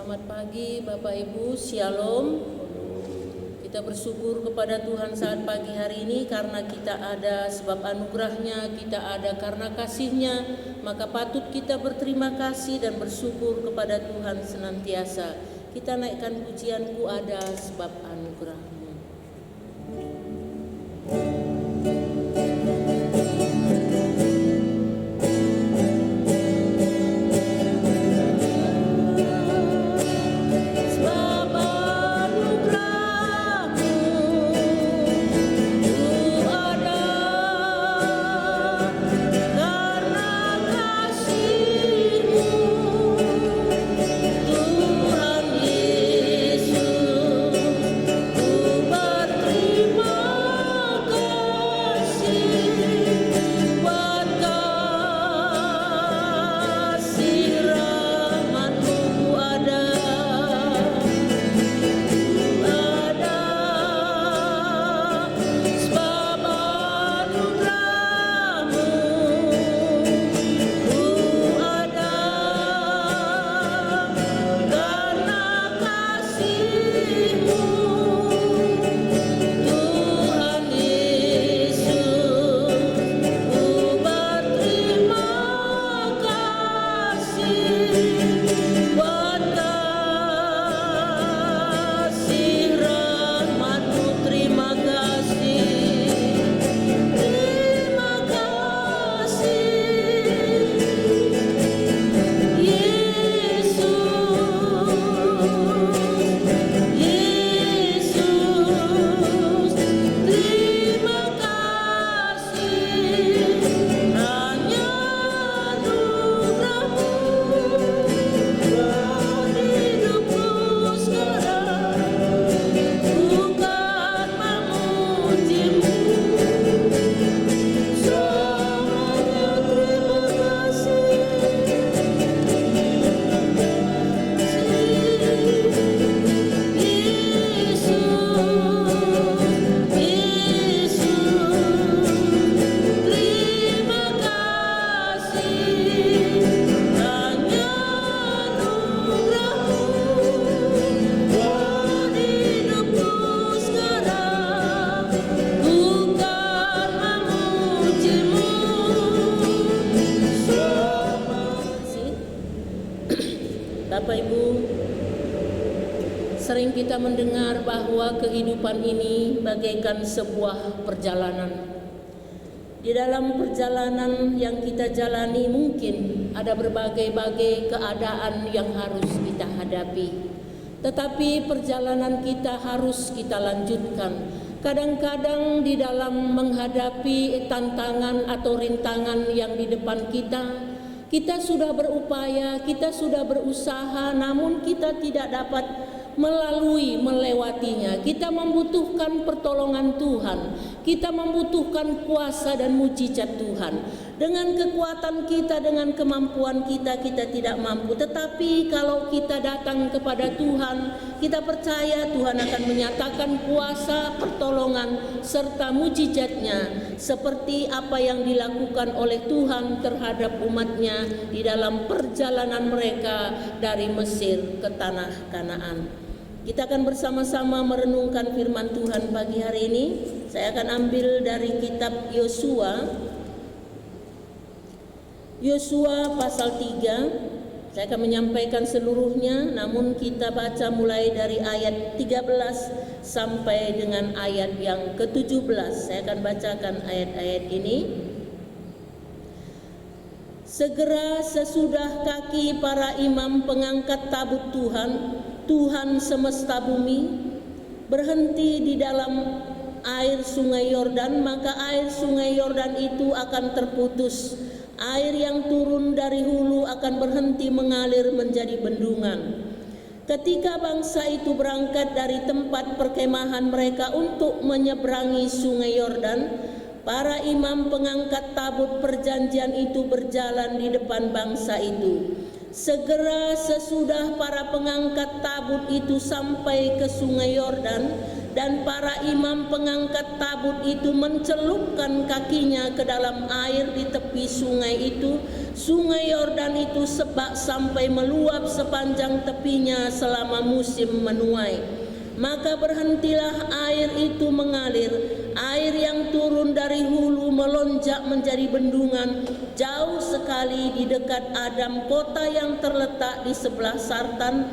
Selamat pagi Bapak Ibu, Shalom. Kita bersyukur kepada Tuhan saat pagi hari ini karena kita ada sebab anugerahnya, kita ada karena kasihnya, maka patut kita berterima kasih dan bersyukur kepada Tuhan senantiasa. Kita naikkan pujian-Ku ada sebab anugerah-Mu. Bapak Ibu, sering kita mendengar bahwa kehidupan ini bagaikan sebuah perjalanan. Di dalam perjalanan yang kita jalani mungkin ada berbagai-bagai keadaan yang harus kita hadapi. Tetapi perjalanan kita harus kita lanjutkan. Kadang-kadang di dalam menghadapi tantangan atau rintangan yang di depan kita sudah berupaya, kita sudah berusaha, namun kita tidak dapat melewatinya. Kita membutuhkan pertolongan Tuhan, kita membutuhkan kuasa dan mujizat Tuhan. Dengan kekuatan kita, dengan kemampuan kita tidak mampu. Tetapi kalau kita datang kepada Tuhan, kita percaya Tuhan akan menyatakan kuasa, pertolongan, serta mujizatnya seperti apa yang dilakukan oleh Tuhan terhadap umatnya di dalam perjalanan mereka dari Mesir ke tanah Kanaan. Kita akan bersama-sama merenungkan firman Tuhan pagi hari ini. Saya akan ambil dari kitab Yosua pasal 3. Saya akan menyampaikan seluruhnya, namun kita baca mulai dari ayat 13 sampai dengan ayat yang ke-17. Saya akan bacakan ayat-ayat ini. Segera sesudah kaki para imam pengangkat tabut Tuhan semesta bumi, berhenti di dalam air sungai Yordan, maka air sungai Yordan itu akan terputus. Air yang turun dari hulu akan berhenti mengalir menjadi bendungan. Ketika bangsa itu berangkat dari tempat perkemahan mereka untuk menyeberangi sungai Yordan, para imam pengangkat tabut perjanjian itu berjalan di depan bangsa itu. Segera sesudah para pengangkat tabut itu sampai ke sungai Yordan, Dan para imam pengangkat tabut itu mencelupkan kakinya ke dalam air di tepi sungai itu. Sungai Yordan itu sebak sampai meluap sepanjang tepinya selama musim menuai. Maka berhentilah air itu mengalir. Air yang turun dari hulu melonjak menjadi bendungan jauh sekali di dekat Adam, kota yang terletak di sebelah Sartan.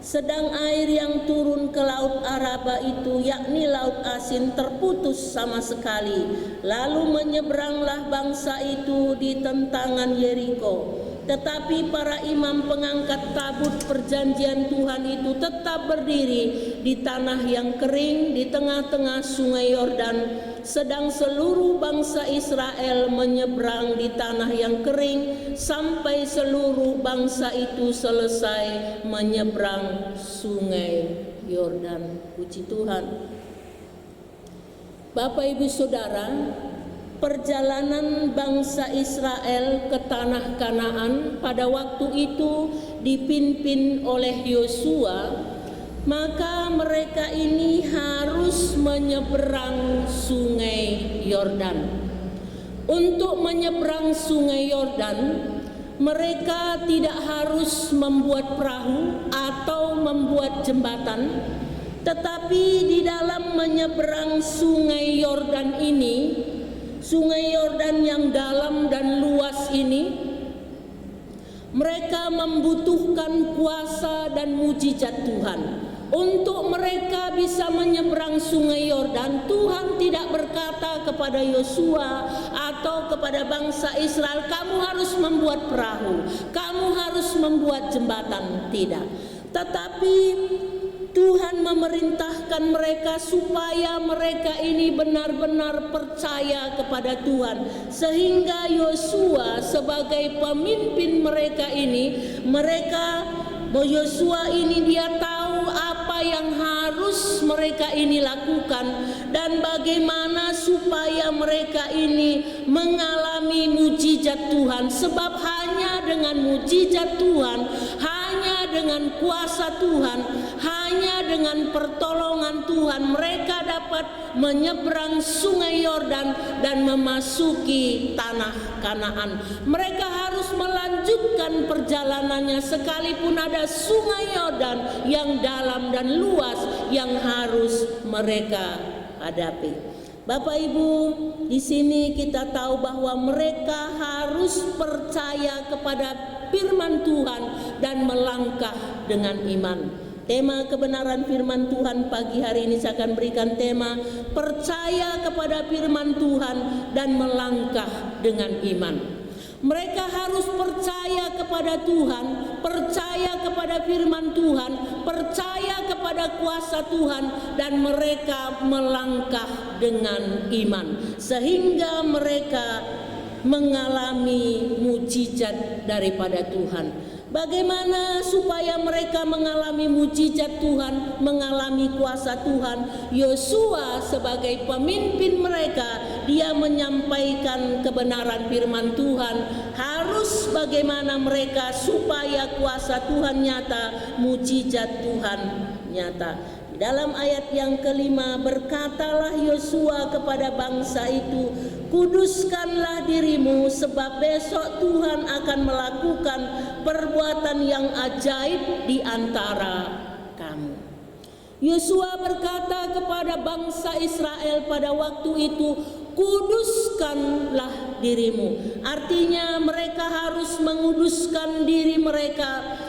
Sedang air yang turun ke laut Araba itu, yakni laut asin, terputus sama sekali. Lalu menyeberanglah bangsa itu di tentangan Yeriko. Tetapi para imam pengangkat tabut perjanjian Tuhan itu tetap berdiri di tanah yang kering di tengah-tengah sungai Yordan, sedang seluruh bangsa Israel menyeberang di tanah yang kering sampai seluruh bangsa itu selesai menyeberang sungai Yordan. Puji Tuhan. Bapak Ibu Saudara, perjalanan bangsa Israel ke tanah Kanaan pada waktu itu dipimpin oleh Yosua, maka mereka ini harus menyeberang sungai Yordan. Untuk menyeberang sungai Yordan, mereka tidak harus membuat perahu atau membuat jembatan, tetapi di dalam menyeberang sungai Yordan ini, sungai Yordan yang dalam dan luas ini, mereka membutuhkan kuasa dan mujizat Tuhan. Untuk mereka bisa menyeberang sungai Yordan, Tuhan tidak berkata kepada Yosua atau kepada bangsa Israel, kamu harus membuat perahu, kamu harus membuat jembatan. Tidak. Tetapi Tuhan memerintahkan mereka supaya mereka ini benar-benar percaya kepada Tuhan, sehingga Yosua sebagai pemimpin mereka ini, Yosua ini dia tahu apa yang harus mereka ini lakukan dan bagaimana supaya mereka ini mengalami mujizat Tuhan. Sebab hanya dengan mujizat Tuhan, hanya dengan kuasa Tuhan, hanya dengan pertolongan Tuhan mereka dapat menyeberang sungai Yordan dan memasuki tanah Kanaan. Mereka harus melanjutkan perjalanannya sekalipun ada sungai Yordan yang dalam dan luas yang harus mereka hadapi. Bapak Ibu, di sini kita tahu bahwa mereka harus percaya kepada firman Tuhan dan melangkah dengan iman. Tema kebenaran firman Tuhan pagi hari ini saya akan berikan tema percaya kepada firman Tuhan dan melangkah dengan iman. Mereka harus percaya kepada Tuhan, percaya kepada firman Tuhan, percaya kepada kuasa Tuhan, dan mereka melangkah dengan iman sehingga mereka mengalami mujizat daripada Tuhan. Bagaimana supaya mereka mengalami mujizat Tuhan, mengalami kuasa Tuhan? Yosua sebagai pemimpin mereka, dia menyampaikan kebenaran firman Tuhan. Harus bagaimana mereka supaya kuasa Tuhan nyata, mujizat Tuhan nyata. Dalam ayat yang kelima, berkatalah Yosua kepada bangsa itu, kuduskanlah dirimu sebab besok Tuhan akan melakukan perbuatan yang ajaib di antara kamu. Yosua berkata kepada bangsa Israel pada waktu itu, kuduskanlah dirimu. Artinya mereka harus menguduskan diri mereka.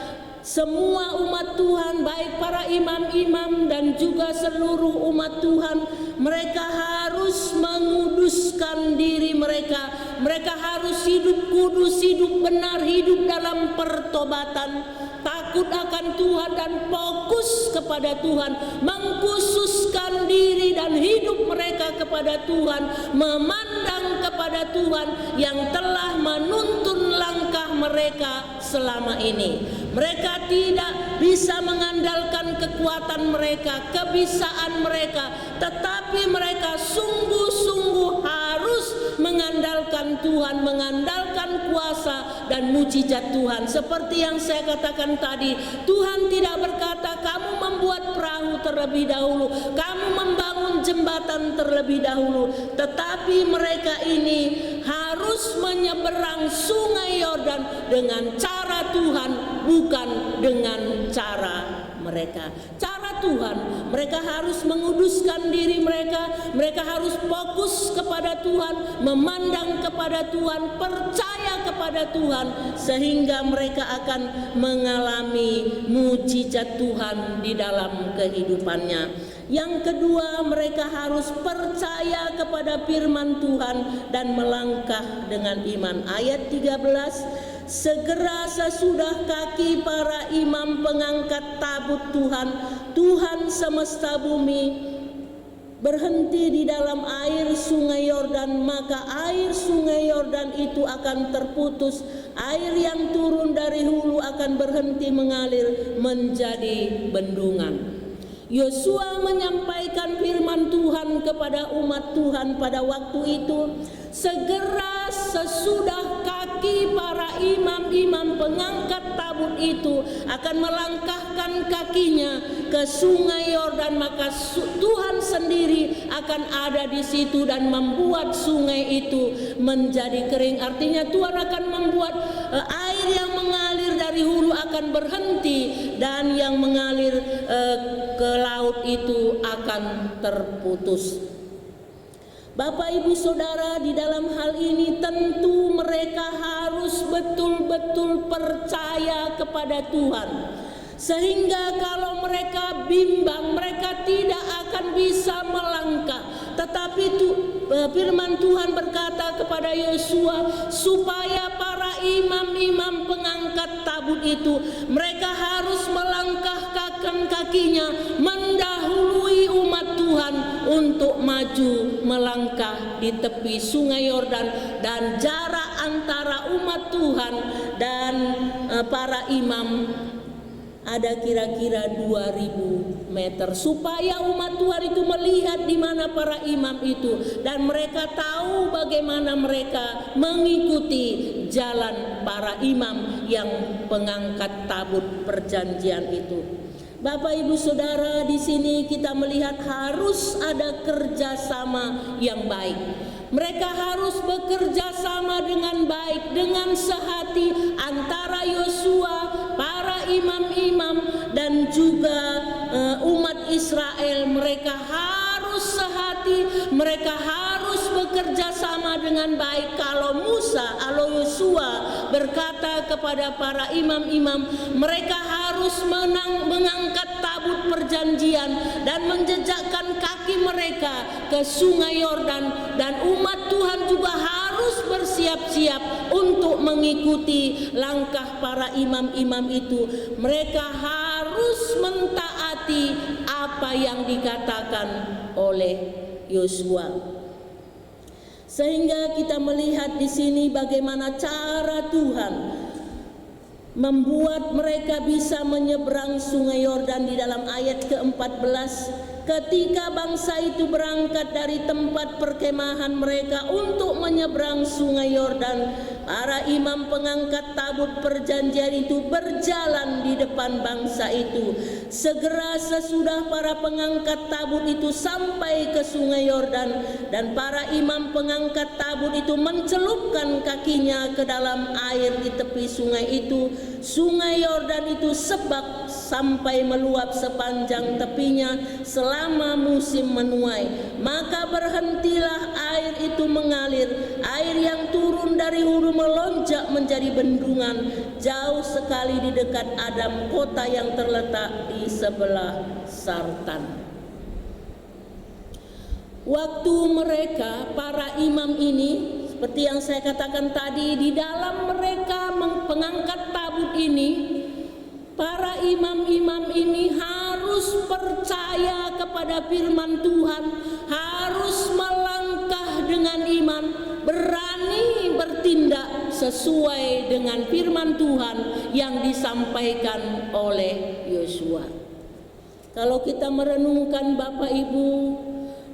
Semua umat Tuhan, baik para imam-imam dan juga seluruh umat Tuhan, mereka harus menguduskan diri mereka. Mereka harus hidup kudus, hidup benar, hidup dalam pertobatan, takut akan Tuhan dan fokus kepada Tuhan, mengkhususkan diri dan hidup mereka kepada Tuhan, memandang kepada Tuhan yang telah menuntun langkah mereka selama ini. Mereka tidak bisa mengandalkan kekuatan mereka, kebisaan mereka, tetapi mereka sungguh-sungguh harus mengandalkan Tuhan, mengandalkan kuasa dan mujizat Tuhan. Seperti yang saya katakan tadi, Tuhan tidak berkata kamu membuat perahu terlebih dahulu, kamu membangun jembatan terlebih dahulu, tetapi mereka ini harus menyeberang sungai Yordan dengan cara Tuhan, bukan dengan cara mereka. Cara Tuhan, mereka harus menguduskan diri mereka harus fokus kepada Tuhan, memandang kepada Tuhan, percaya kepada Tuhan, sehingga mereka akan mengalami mujizat Tuhan di dalam kehidupannya. Yang kedua, mereka harus percaya kepada firman Tuhan dan melangkah dengan iman. Ayat 13, segera sesudah kaki para imam pengangkat tabut Tuhan semesta bumi berhenti di dalam air sungai Yordan, maka air sungai Yordan itu akan terputus. Air yang turun dari hulu akan berhenti mengalir menjadi bendungan. Yosua menyampaikan firman Tuhan kepada umat Tuhan pada waktu itu. Segera sesudah kaki para imam-imam pengangkat tabut itu akan melangkahkan kakinya ke sungai Yordan, maka Tuhan sendiri akan ada di situ dan membuat sungai itu menjadi kering. Artinya Tuhan akan membuat air yang mengalir dari hulu akan berhenti dan yang mengalir ke laut itu akan terputus. Bapak Ibu Saudara, di dalam hal ini tentu mereka harus betul-betul percaya kepada Tuhan. Sehingga kalau mereka bimbang, mereka tidak akan bisa melangkah. Tetapi firman Tuhan berkata kepada Yosua, supaya para imam-imam pengangkat tabut itu, mereka harus melangkahkan kakinya mendahului umat Tuhan untuk maju melangkah di tepi sungai Yordan, dan jarak antara umat Tuhan dan para imam ada kira-kira 2000 meter, supaya umat Tuhan itu melihat di mana para imam itu dan mereka tahu bagaimana mereka mengikuti jalan para imam yang pengangkat tabut perjanjian itu. Bapak Ibu Saudara, di sini kita melihat harus ada kerjasama yang baik. Mereka harus bekerja sama dengan baik, dengan sehati antara Yosua, para imam-imam dan juga umat Israel. Mereka harus sehati, mereka harus bekerja sama dengan baik. Kalau Yosua berkata kepada para imam-imam, mereka harus mengangkat tabut perjanjian dan menjejakkan kaki mereka ke sungai Yordan, dan umat Tuhan juga harus bersiap-siap untuk mengikuti langkah para imam-imam itu. Mereka harus mentaati apa yang dikatakan oleh Yosua. Sehingga kita melihat di sini bagaimana cara Tuhan membuat mereka bisa menyeberang sungai Yordan di dalam ayat ke-14. Ketika bangsa itu berangkat dari tempat perkemahan mereka untuk menyeberang sungai Yordan, para imam pengangkat tabut perjanjian itu berjalan di depan bangsa itu. Segera sesudah para pengangkat tabut itu sampai ke sungai Yordan, dan para imam pengangkat tabut itu mencelupkan kakinya ke dalam air di tepi sungai itu. Sungai Yordan itu sebab sampai meluap sepanjang tepinya selama musim menuai. Maka berhentilah air itu mengalir. Air yang turun dari hulu melonjak menjadi bendungan jauh sekali di dekat Adam, kota yang terletak di sebelah Sartan. Waktu mereka, para imam ini, seperti yang saya katakan tadi, di dalam mereka pengangkat tabut ini, para imam-imam ini harus percaya kepada firman Tuhan, harus melangkah dengan iman, berani bertindak sesuai dengan firman Tuhan yang disampaikan oleh Yosua. Kalau kita merenungkan Bapak Ibu,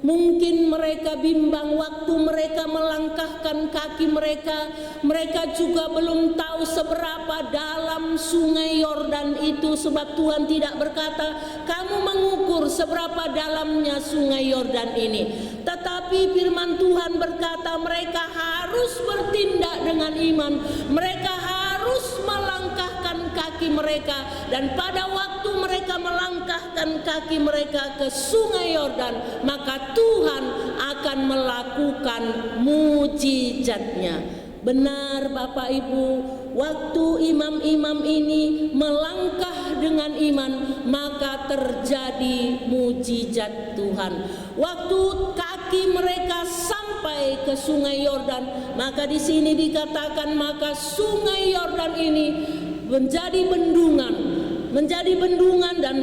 Mungkin mereka bimbang waktu mereka melangkahkan kaki mereka. Mereka juga belum tahu seberapa dalam sungai Yordan itu, sebab Tuhan tidak berkata, kamu mengukur seberapa dalamnya sungai Yordan ini. Tetapi firman Tuhan berkata mereka harus bertindak dengan iman. Mereka harus melangkahkan kaki mereka, dan pada waktu mereka melangkahkan kaki mereka ke sungai Yordan, maka Tuhan akan melakukan mujizatnya. Benar Bapak Ibu, waktu imam-imam ini melangkah dengan iman, maka terjadi mujizat Tuhan. Waktu kaki mereka sampai ke sungai Yordan, maka di sini dikatakan maka sungai Yordan ini menjadi bendungan dan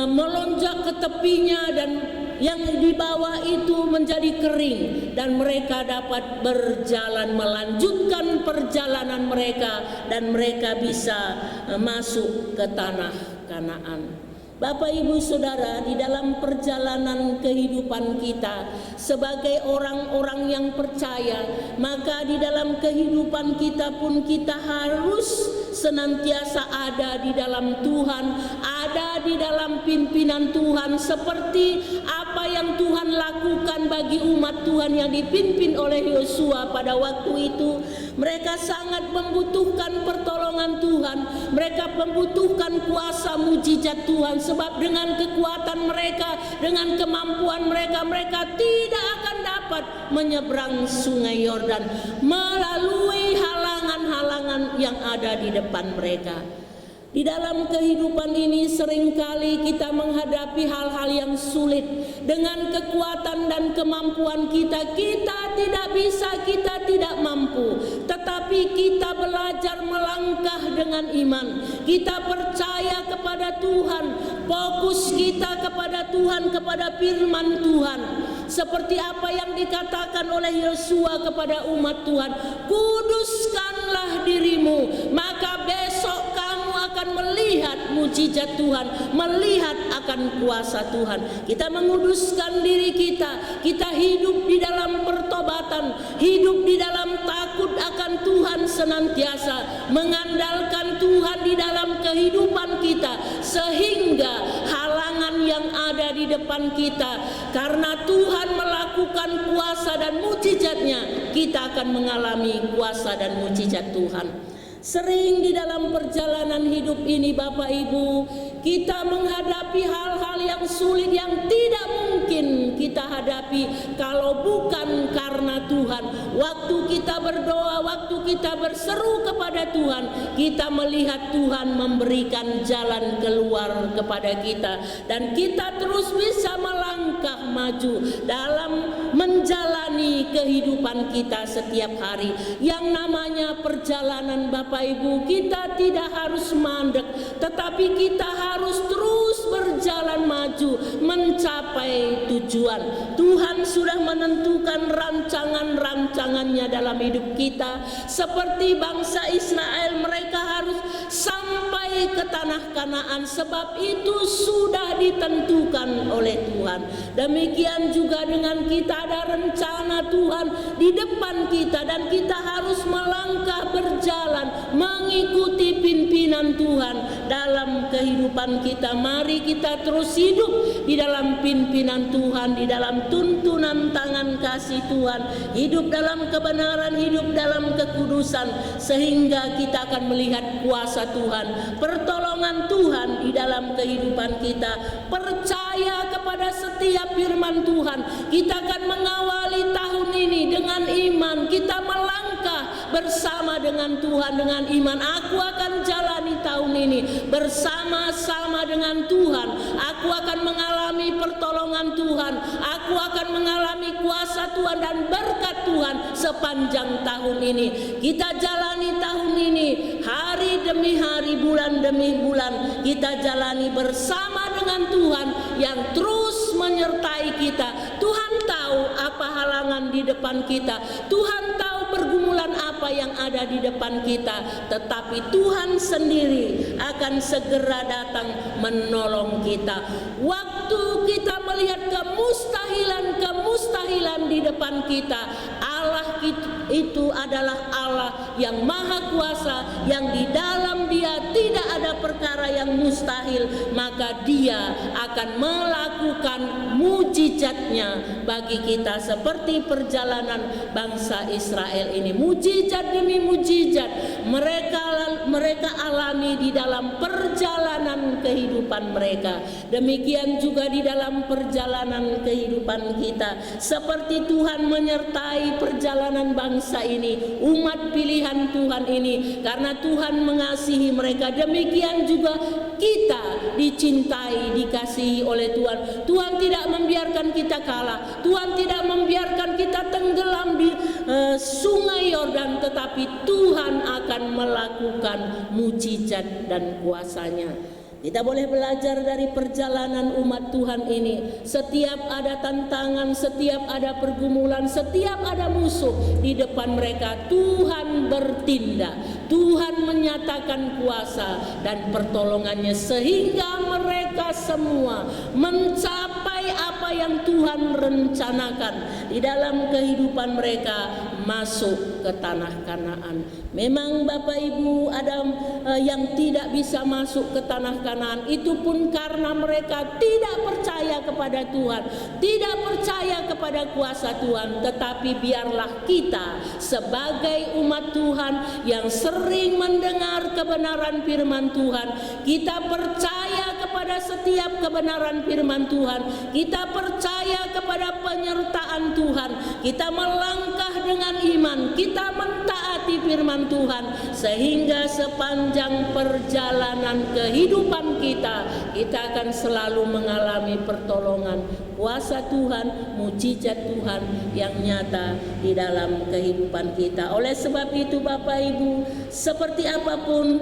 melonjak ke tepinya, dan yang di bawah itu menjadi kering, dan mereka dapat berjalan, melanjutkan perjalanan mereka, dan mereka bisa masuk ke tanah Kanaan. Bapak Ibu Saudara, di dalam perjalanan kehidupan kita sebagai orang-orang yang percaya, maka di dalam kehidupan kita pun kita harus senantiasa ada di dalam Tuhan, ada di dalam pimpinan Tuhan, seperti apa yang Tuhan lakukan bagi umat Tuhan yang dipimpin oleh Yosua pada waktu itu. Mereka sangat membutuhkan pertolongan Tuhan, mereka membutuhkan kuasa mujizat Tuhan, sebab dengan kekuatan mereka, dengan kemampuan mereka, mereka tidak akan dapat menyeberang sungai Yordan melalui halangan-halangan yang ada di depan mereka. Di dalam kehidupan ini seringkali kita menghadapi hal-hal yang sulit. Dengan kekuatan dan kemampuan kita, kita tidak bisa, kita tidak mampu. Tetapi kita belajar melangkah dengan iman. Kita percaya kepada Tuhan, fokus kita kepada Tuhan, kepada firman Tuhan. Seperti apa yang dikatakan oleh Yosua kepada umat Tuhan, kuduskanlah dirimu, maka besok kamu akan melihat mujizat Tuhan, melihat akan kuasa Tuhan. Kita menguduskan diri kita, kita hidup di dalam pertobatan, hidup di dalam takut akan Tuhan senantiasa, mengandalkan Tuhan di dalam kehidupan kita, sehingga halangan yang ada di depan kita, karena Tuhan melakukan kuasa dan mujizatnya, kita akan mengalami kuasa dan mujizat Tuhan. Sering di dalam perjalanan hidup ini Bapak Ibu, kita menghadapi hal-hal yang sulit yang tidak mungkin kita hadapi kalau bukan karena Tuhan. Waktu kita berdoa, waktu kita berseru kepada Tuhan, kita melihat Tuhan memberikan jalan keluar kepada kita, dan kita terus bisa melangkah maju dalam menjalani kehidupan kita setiap hari. Yang namanya perjalanan Bapak Ibu, kita tidak harus mandek, tetapi kita harus terus berjalan maju mencapai tujuan. Tuhan sudah menentukan rancangan-rancangannya dalam hidup kita. Seperti bangsa Israel, mereka harus sampai ke tanah Kanaan, sebab itu sudah ditentukan oleh Tuhan. Demikian juga dengan kita, ada rencana Tuhan di depan kita, dan kita harus melangkah berjalan mengikuti pimpinan Tuhan dalam kehidupan kita. Mari kita terus hidup di dalam pimpinan Tuhan, di dalam tuntunan tangan kasih Tuhan, hidup dalam kebenaran, hidup dalam kekudusan, sehingga kita akan melihat kuasa Tuhan, pertolongan Tuhan di dalam kehidupan kita. Percaya kepada setiap firman Tuhan. Kita akan mengawali tahun ini dengan iman. Kita melangkah bersama dengan Tuhan dengan iman. Aku akan jalani tahun ini bersama-sama dengan Tuhan. Aku akan mengalami pertolongan Tuhan. Aku akan mengalami kuasa Tuhan dan berkat Tuhan sepanjang tahun ini. Kita jalani tahun ini hari demi hari, bulan demi bulan. Kita jalani bersama dengan Tuhan yang terus menyertai kita. Tuhan tahu apa halangan di depan kita. Tuhan tahu pergumulan apa yang ada di depan kita, tetapi Tuhan sendiri akan segera datang menolong kita. Waktu waktu kita melihat kemustahilan di depan kita, Allah itu adalah Allah yang maha kuasa, yang di dalam Dia tidak ada perkara yang mustahil, maka Dia akan melakukan mujizatnya bagi kita, seperti perjalanan bangsa Israel ini. Mujizat demi mujizat mereka alami di dalam perjalanan kehidupan mereka. Demikian juga di dalam perjalanan kehidupan kita, seperti Tuhan menyertai perjalanan bangsa ini, umat pilihan Tuhan ini, karena Tuhan mengasihi mereka. Demikian juga kita dicintai, dikasihi oleh Tuhan. Tuhan tidak membiarkan kita kalah, Tuhan tidak membiarkan kita tenggelam di sungai Yordan, tetapi Tuhan akan melakukan mujizat dan kuasa-Nya. Kita boleh belajar dari perjalanan umat Tuhan ini. Setiap ada tantangan, setiap ada pergumulan, setiap ada musuh di depan mereka, Tuhan bertindak. Tuhan menyatakan kuasa dan pertolongannya, sehingga mereka semua mencapai apa yang Tuhan rencanakan di dalam kehidupan mereka, masuk ke tanah Kanaan. Memang Bapak Ibu ada yang tidak bisa masuk ke tanah Kanaan, itu pun karena mereka tidak percaya kepada Tuhan, tidak percaya kepada kuasa Tuhan. Tetapi biarlah kita sebagai umat Tuhan yang sering mendengar kebenaran firman Tuhan, kita percaya kepada setiap kebenaran firman Tuhan, kita percaya kepada penyertaan Tuhan, kita melangkah dengan iman, kita mentaati firman Tuhan, sehingga sepanjang perjalanan kehidupan kita akan selalu mengalami pertolongan, kuasa Tuhan, mujizat Tuhan yang nyata di dalam kehidupan kita. Oleh sebab itu Bapak Ibu, seperti apapun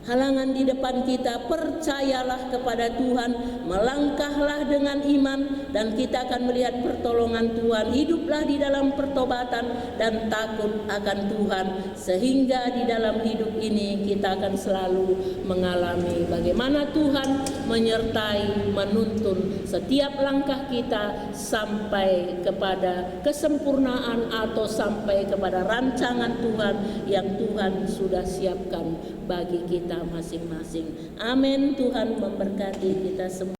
halangan di depan kita, percayalah kepada Tuhan, melangkahlah dengan iman, dan kita akan melihat pertolongan Tuhan. Hiduplah di dalam pertobatan dan takut akan Tuhan, sehingga di dalam hidup ini kita akan selalu mengalami bagaimana Tuhan menyertai, menuntun setiap langkah kita sampai kepada kesempurnaan atau sampai kepada rancangan Tuhan yang Tuhan sudah siapkan bagi kita masing-masing. Amin. Tuhan memberkati kita semua.